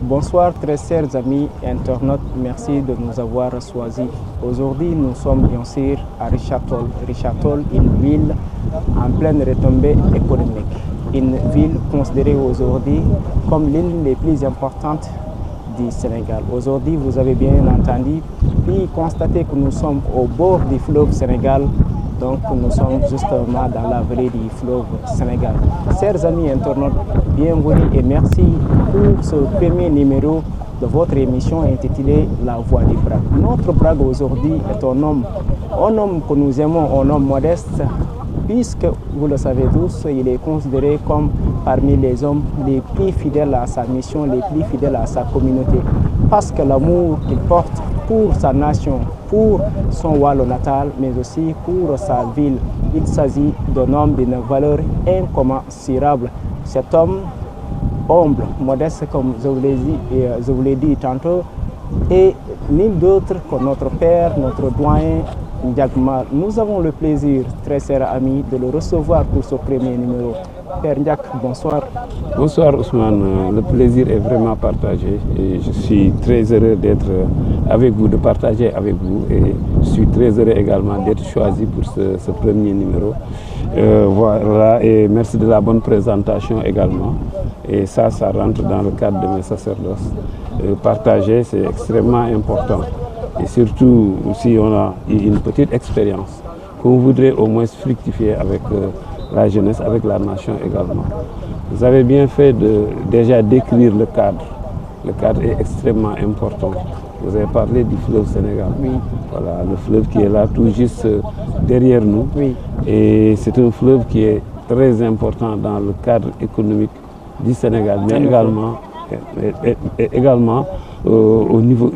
Bonsoir très chers amis internautes, merci de nous avoir choisis. Aujourd'hui nous sommes bien sûr à Richard Toll. Richard Toll, une ville en pleine retombée économique. Une ville considérée aujourd'hui comme l'une des plus importantes du Sénégal. Aujourd'hui, vous avez bien entendu, puis constaté que nous sommes au bord du fleuve Sénégal. Donc nous sommes justement dans la vallée du fleuve Sénégal. Chers amis internautes, bienvenue et merci pour ce premier numéro de votre émission intitulée La Voix du Brague. Notre Brague aujourd'hui est un homme que nous aimons, un homme modeste, puisque vous le savez tous, il est considéré comme parmi les hommes les plus fidèles à sa mission, les plus fidèles à sa communauté, parce que l'amour qu'il porte pour sa nation, pour son Walo natal, mais aussi pour sa ville. Il s'agit d'un homme d'une valeur incommensurable. Cet homme humble, modeste, comme je vous l'ai dit tantôt, et nul d'autre que notre père, notre doyen, Ndiak. Nous avons le plaisir, très chers amis, de le recevoir pour ce premier numéro. Père Ndiak, bonsoir. Bonsoir Ousmane, le plaisir est vraiment partagé et je suis très heureux d'être avec vous, de partager avec vous, et je suis très heureux également d'être choisi pour ce premier numéro. Voilà, et merci de la bonne présentation également, et ça rentre dans le cadre de mes sacerdoces. Partager, c'est extrêmement important, et surtout si on a une petite expérience qu'on voudrait au moins fructifier avec la jeunesse, avec la nation également. Vous avez bien fait de déjà décrire le cadre. Le cadre est extrêmement important. Vous avez parlé du fleuve Sénégal. Oui. Voilà, le fleuve qui est là tout juste derrière nous. Oui. Et c'est un fleuve qui est très important dans le cadre économique du Sénégal, mais également au niveau,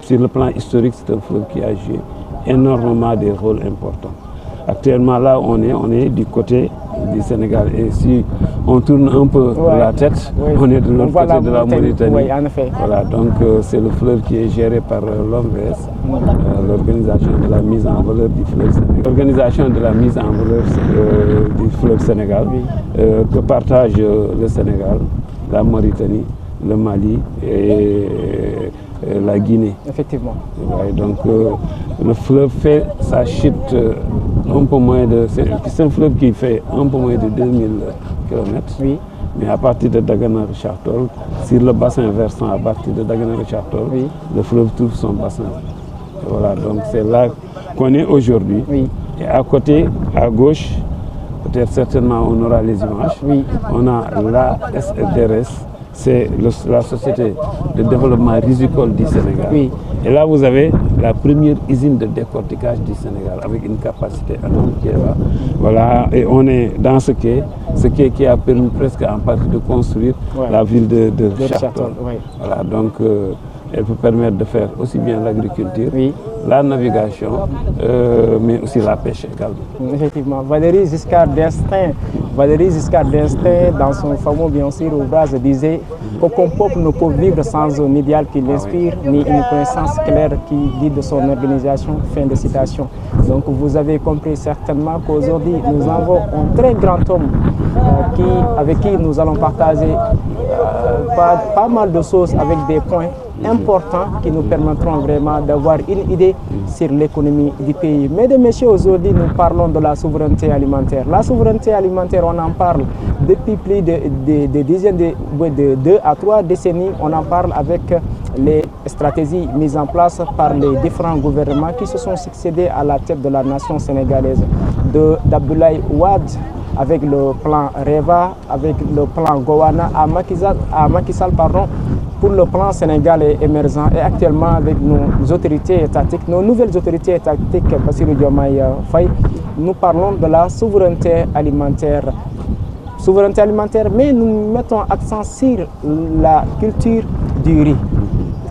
sur le plan historique, c'est un fleuve qui a joué énormément des rôles importants. Actuellement, là, on est du côté du Sénégal. Et si on tourne un peu la tête, on est de l'autre côté de la Mauritanie. Oui, en effet. Voilà, donc c'est le fleuve qui est géré par l'OMVS, l'organisation de la mise en valeur du fleuve Sénégal. L'organisation de la mise en valeur du fleuve Sénégal, que partagent le Sénégal, la Mauritanie, le Mali et la Guinée. Effectivement. Ouais, donc le fleuve fait sa chute un peu moins de... C'est un fleuve qui fait un peu moins de 2000 km. Oui. Mais à partir de Dagana-Richard Toll, sur le bassin versant à partir de Dagana-Richard Toll, oui, le fleuve trouve son bassin. Et voilà, donc c'est là qu'on est aujourd'hui. Oui. Et à côté, à gauche, peut-être certainement on aura les images, oui, on a la SDRS, c'est la Société de développement risicole du Sénégal. Oui. Et là, vous avez la première usine de décortiquage du Sénégal avec une capacité énorme qui est là. Voilà, et on est dans ce quai qui a permis presque en partie de construire la ville de Richard Toll. Oui. Voilà, donc elle peut permettre de faire aussi bien l'agriculture, oui, la navigation, mais aussi la pêche également. Effectivement, Valéry Giscard d'Estaing, dans son fameux bien sûr ouvrage, disait qu'aucun peuple ne peut vivre sans un idéal qui l'inspire, ni une connaissance claire qui guide son organisation. Fin de citation. Donc vous avez compris certainement qu'aujourd'hui nous avons un très grand homme avec qui nous allons partager pas mal de choses avec des points importants qui nous permettront vraiment d'avoir une idée sur l'économie du pays. Mesdames et messieurs, aujourd'hui nous parlons de la souveraineté alimentaire. La souveraineté alimentaire, on en parle depuis plus de dizaines de 2 à 3 décennies. On en parle avec les stratégies mises en place par les différents gouvernements qui se sont succédés à la tête de la nation sénégalaise, d'Abdoulaye Wade avec le plan REVA, avec le plan Gowana, à Macky Sall, pour le plan sénégalais émergent, et actuellement avec nos autorités étatiques, nos nouvelles autorités étatiques, Bassirou Diomaye Faye, nous parlons de la souveraineté alimentaire. Souveraineté alimentaire, mais nous mettons accent sur la culture du riz.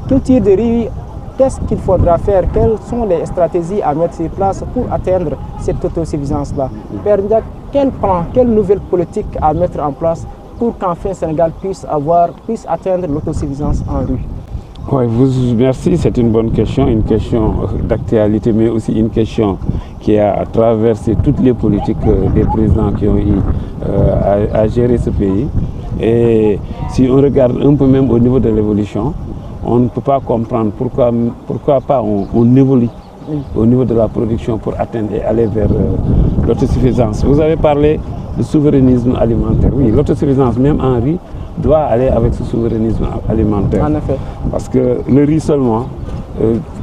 Culture du riz, qu'est-ce qu'il faudra faire? Quelles sont les stratégies à mettre sur place pour atteindre cette autosuffisance-là? Père Ndiak, quel plan, quelle nouvelle politique à mettre en place pour qu'enfin Sénégal puisse atteindre l'autosuffisance en riz? Oui, merci, c'est une bonne question, une question d'actualité, mais aussi une question qui a traversé toutes les politiques des présidents qui ont eu à gérer ce pays. Et si on regarde un peu même au niveau de l'évolution, on ne peut pas comprendre pourquoi pas on évolue au niveau de la production pour atteindre et aller vers l'autosuffisance. Vous avez parlé de souverainisme alimentaire. Oui, l'autosuffisance, même en riz, doit aller avec ce souverainisme alimentaire. En effet. Parce que le riz seulement,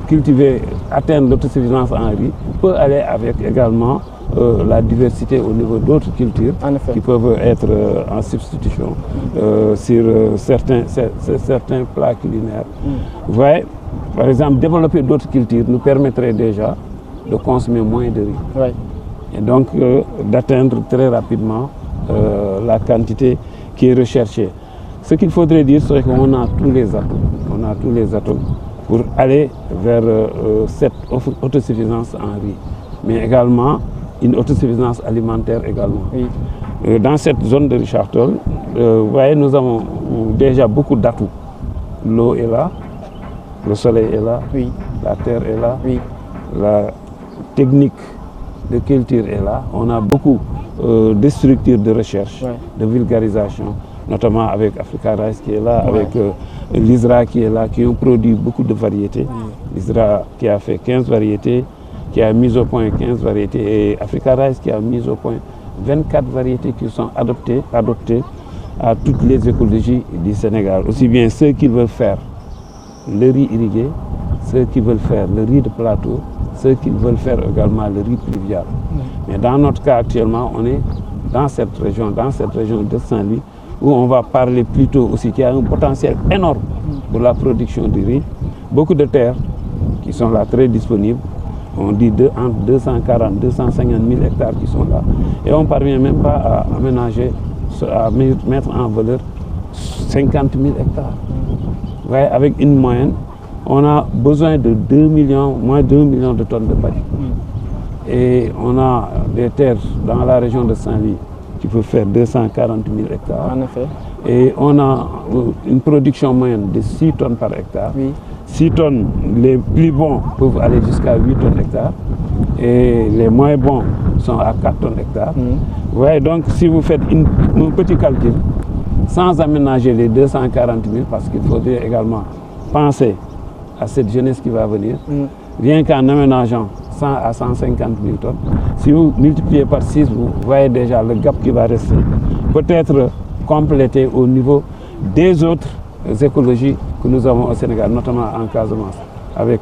cultiver, atteindre l'autosuffisance en riz, peut aller avec également la diversité au niveau d'autres cultures qui peuvent être en substitution sur certains plats culinaires. Vous voyez, par exemple, développer d'autres cultures nous permettrait déjà de consommer moins de riz. Et donc d'atteindre très rapidement la quantité qui est recherchée. Ce qu'il faudrait dire, c'est qu'on a tous les atouts. On a tous les atouts pour aller vers cette autosuffisance en riz, mais également une autosuffisance alimentaire également. Dans cette zone de Richard Toll, vous voyez, nous avons déjà beaucoup d'atouts. L'eau est là, le soleil est là, la terre est là, la technique de culture est là. On a beaucoup de structures de recherche, de vulgarisation, notamment avec Africa Rice qui est là, avec l'ISRA qui est là, qui ont produit beaucoup de variétés. L'ISRA qui a fait 15 variétés, qui a mis au point 15 variétés, et Africa Rice qui a mis au point 24 variétés qui sont adoptées à toutes les écologies du Sénégal. Aussi bien ceux qui veulent faire le riz irrigué, ceux qui veulent faire le riz de plateau, ceux qui veulent faire également le riz pluvial. Mais dans notre cas actuellement, on est dans cette région de Saint-Louis, où on va parler plutôt aussi qu'il y a un potentiel énorme pour la production du riz. Beaucoup de terres qui sont là très disponibles. On dit entre 240 et 250 000 hectares qui sont là. Et on ne parvient même pas à aménager, à mettre en valeur 50 000 hectares. Ouais, avec une moyenne, on a besoin de moins de 2 millions de tonnes de paddy. Et on a des terres dans la région de Saint-Louis qui peuvent faire 240 000 hectares. En effet. Et on a une production moyenne de 6 tonnes par hectare. 6 tonnes, les plus bons peuvent aller jusqu'à 8 tonnes hectare. Et les moins bons sont à 4 tonnes hectare. Ouais, donc si vous faites un petit calcul, sans aménager les 240 000, parce qu'il faudrait également penser à cette jeunesse qui va venir, rien qu'en aménageant 100 à 150 000 tonnes, si vous multipliez par 6, vous voyez déjà le gap qui va rester. Peut-être complété au niveau des autres écologies que nous avons au Sénégal, notamment en Casamance, avec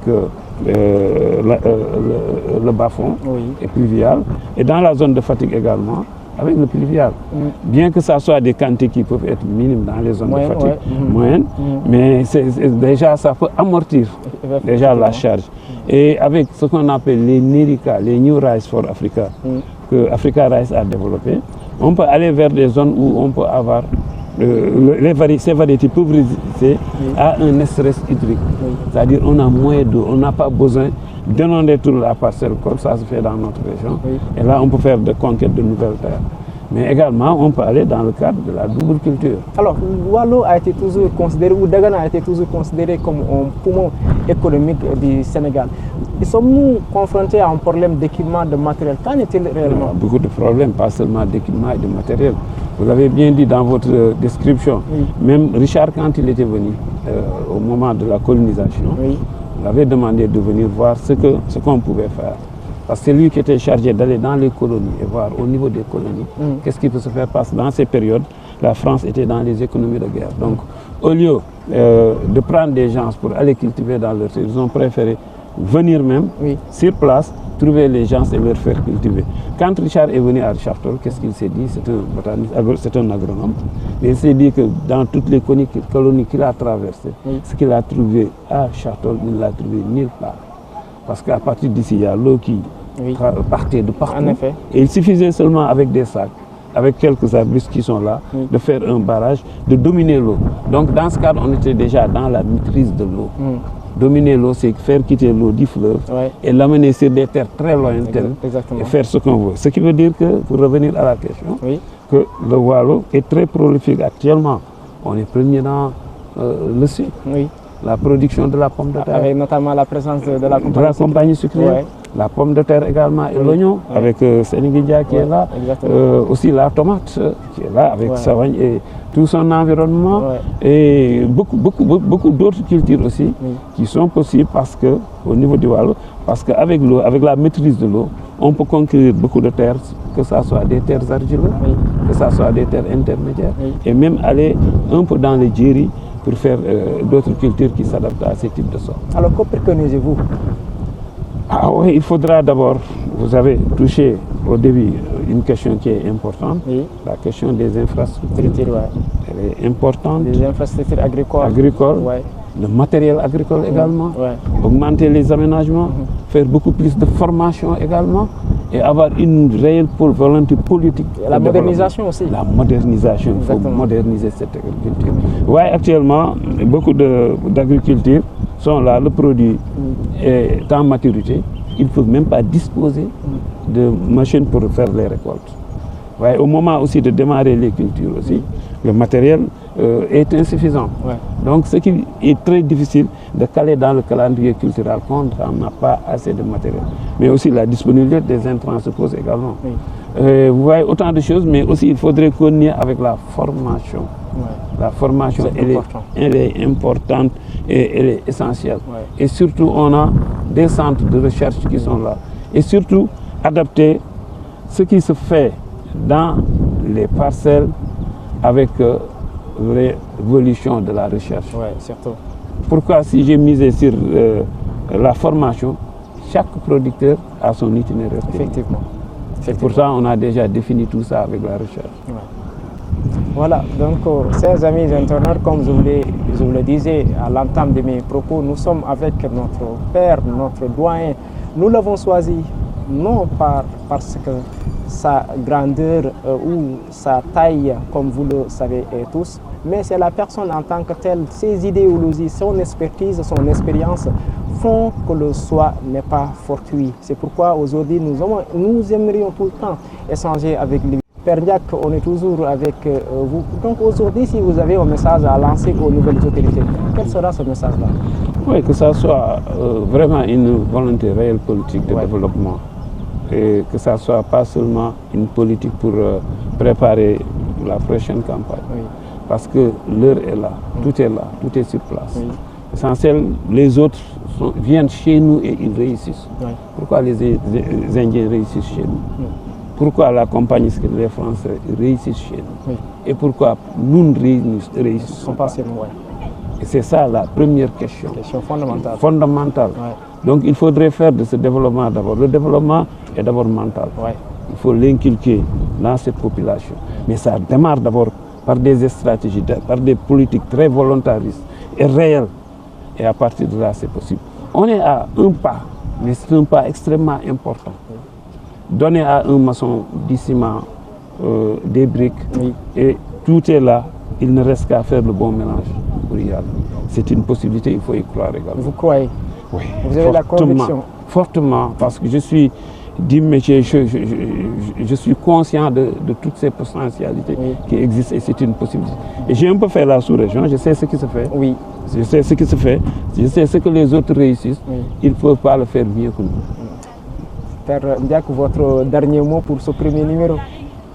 le bas-fond et pluvial, et dans la zone de Fatigue également, avec le pluvial. Bien que ça soit des quantités qui peuvent être minimes dans les zones de Fatigue moyennes, mais déjà ça peut amortir déjà la charge. Et avec ce qu'on appelle les NERICA, les New Rice for Africa, que Africa Rice a développé, on peut aller vers des zones où on peut avoir ces variétés peuvent résister à un stress hydrique. C'est-à-dire on a moins d'eau, on n'a pas besoin d'inonder toute la parcelle comme ça se fait dans notre région. Et là, on peut faire des conquêtes de nouvelles terres. Mais également, on peut aller dans le cadre de la double culture. Alors, Waalo a été toujours considéré, ou Dagana a été toujours considéré comme un poumon économique du Sénégal. Et sommes-nous confrontés à un problème d'équipement, de matériel? Qu'en est-il réellement? Beaucoup de problèmes, pas seulement d'équipement et de matériel. Vous l'avez bien dit dans votre description. Même Richard, quand il était venu au moment de la colonisation, il avait demandé de venir voir ce qu'on pouvait faire. Parce que c'est lui qui était chargé d'aller dans les colonies et voir au niveau des colonies qu'est-ce qui peut se faire. Parce que dans ces périodes, la France était dans les économies de guerre. Donc, au lieu de prendre des gens pour aller cultiver dans leur terre, ils ont préféré venir même sur place, trouver les gens et leur faire cultiver. Quand Richard est venu à Richard Toll, qu'est-ce qu'il s'est dit? C'est un botaniste, c'est un agronome. Il s'est dit que dans toutes les colonies qu'il a traversées, ce qu'il a trouvé à Richard Toll, il ne l'a trouvé nulle part. Parce qu'à partir d'ici, il y a l'eau qui partait de partout. En effet. Et il suffisait seulement avec des sacs, avec quelques arbustes qui sont là, de faire un barrage, de dominer l'eau. Donc dans ce cadre, on était déjà dans la maîtrise de l'eau. Dominer l'eau, c'est faire quitter l'eau du fleuve et l'amener sur des terres très lointaines et faire ce qu'on veut. Ce qui veut dire que, pour revenir à la question, que le Waalo est très prolifique actuellement. On est premier dans le sud. la production de la pomme de terre. Avec notamment la présence de la compagnie sucrière. Ouais. La pomme de terre également et l'oignon, avec Sénéguindia qui est là. Aussi la tomate qui est là avec Savagne et tout son environnement. Et beaucoup d'autres cultures aussi qui sont possibles parce que, au niveau du Waalo, parce qu'avec l'eau, avec la maîtrise de l'eau, on peut conquérir beaucoup de terres, que ce soit des terres argileuses, que ce soit des terres intermédiaires, et même aller un peu dans les djéris pour faire d'autres cultures qui s'adaptent à ce type de sol. Alors, que préconisez-vous? Ah oui, il faudra d'abord, vous avez touché au début une question qui est importante, la question des infrastructures. Elle est importante. Les infrastructures agricoles. Le matériel agricole également, augmenter les aménagements, faire beaucoup plus de formation également et avoir une réelle volonté politique. Et la modernisation aussi. La modernisation, il faut moderniser cette agriculture. Oui, actuellement, beaucoup d'agriculture sont là, le produit est en maturité, ils ne peuvent même pas disposer de machines pour faire les récoltes. Ouais, au moment aussi de démarrer les cultures aussi, le matériel est insuffisant. Donc ce qui est très difficile de caler dans le calendrier culturel quand on n'a pas assez de matériel. Mais aussi la disponibilité des intrants se pose également. Vous voyez autant de choses, mais aussi il faudrait qu'on y ait avec la formation. La formation, elle est importante et elle est essentielle. Et surtout, on a des centres de recherche qui sont là. Et surtout, adapter ce qui se fait dans les parcelles avec l'évolution de la recherche. Surtout. Pourquoi, si j'ai misé sur la formation, chaque producteur a son itinéraire. Effectivement. Et pourtant, on a déjà défini tout ça avec la recherche. Voilà, donc, chers amis internautes, comme je vous le disais à l'entame de mes propos, nous sommes avec notre père, notre doyen. Nous l'avons choisi non parce que sa grandeur ou sa taille, comme vous le savez tous, mais c'est la personne en tant que telle, ses idéologies, son expertise, son expérience font que le choix n'est pas fortuit. C'est pourquoi aujourd'hui nous aimerions tout le temps échanger avec lui. Père Ndiak, on est toujours avec vous. Donc aujourd'hui, si vous avez un message à lancer aux nouvelles autorités, quel sera ce message-là? Oui, que ça soit vraiment une volonté réelle politique de développement. Et que ça ne soit pas seulement une politique pour préparer la prochaine campagne. Parce que l'heure est là, tout est là, tout est sur place. L'essentiel, les autres viennent chez nous et ils réussissent. Pourquoi les Indiens réussissent chez nous? Pourquoi la compagnie, les Français réussissent chez nous? Et pourquoi nous ne réussissons pas? Et c'est ça la première question. Question fondamentale. Fondamentale. Donc il faudrait faire de ce développement d'abord. Le développement est d'abord mental. Il faut l'inculquer dans cette population. Mais ça démarre d'abord par des stratégies, par des politiques très volontaristes et réelles. Et à partir de là, c'est possible. On est à un pas, mais c'est un pas extrêmement important. Donner à un maçon du ciment, des briques, et tout est là. Il ne reste qu'à faire le bon mélange pour y aller. C'est une possibilité, il faut y croire également. Vous croyez? Oui. Vous avez la conviction? Fortement, parce que je suis du métier, je suis conscient de toutes ces potentialités qui existent et c'est une possibilité. Et j'ai un peu fait la sous-région, je sais ce qui se fait. Je sais ce qui se fait, je sais ce que les autres réussissent. Ils ne peuvent pas le faire mieux que nous. Père Ndiak, votre dernier mot pour ce premier numéro?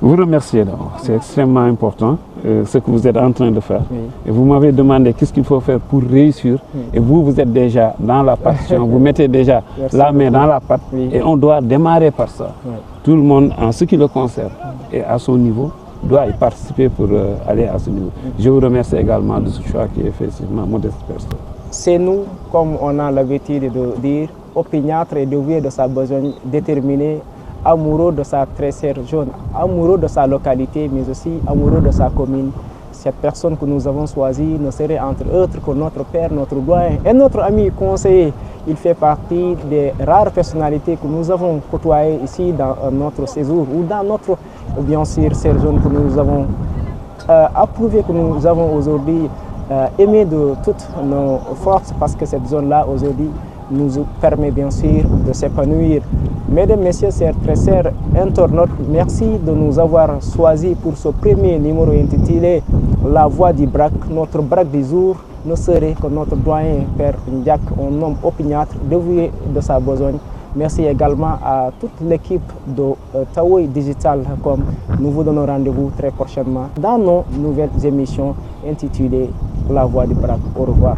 Vous remerciez d'abord, c'est extrêmement important ce que vous êtes en train de faire. Et vous m'avez demandé qu'est-ce qu'il faut faire pour réussir. Et vous êtes déjà dans la partition, vous mettez déjà la main dans la pâte et on doit démarrer par ça. Tout le monde, en ce qui le concerne et à son niveau, doit y participer pour aller à ce niveau. Je vous remercie également de ce choix qui est fait sur ma modeste personne. C'est nous, comme on a l'habitude de dire, opiniâtre et doué de sa besogne déterminée, amoureux de sa tresseur jaune, amoureux de sa localité, mais aussi amoureux de sa commune. Cette personne que nous avons choisie ne serait entre autres que notre père, notre doyen et notre ami conseiller. Il fait partie des rares personnalités que nous avons côtoyées ici dans notre séjour ou dans notre, bien sûr, jaune que nous avons approuvé, que nous avons aujourd'hui aimé de toutes nos forces parce que cette zone-là aujourd'hui nous permet bien sûr de s'épanouir. Mesdames, Messieurs, très chers internautes, merci de nous avoir choisis pour ce premier numéro intitulé La Voix du Brac, notre brac du jour, ne serait que notre doyen, Père Ndiak, un homme opiniâtre, dévoué de sa besogne. Merci également à toute l'équipe de Taoui Digital. Comme nous vous donnons rendez-vous très prochainement dans nos nouvelles émissions intitulées La Voix du Brac. Au revoir.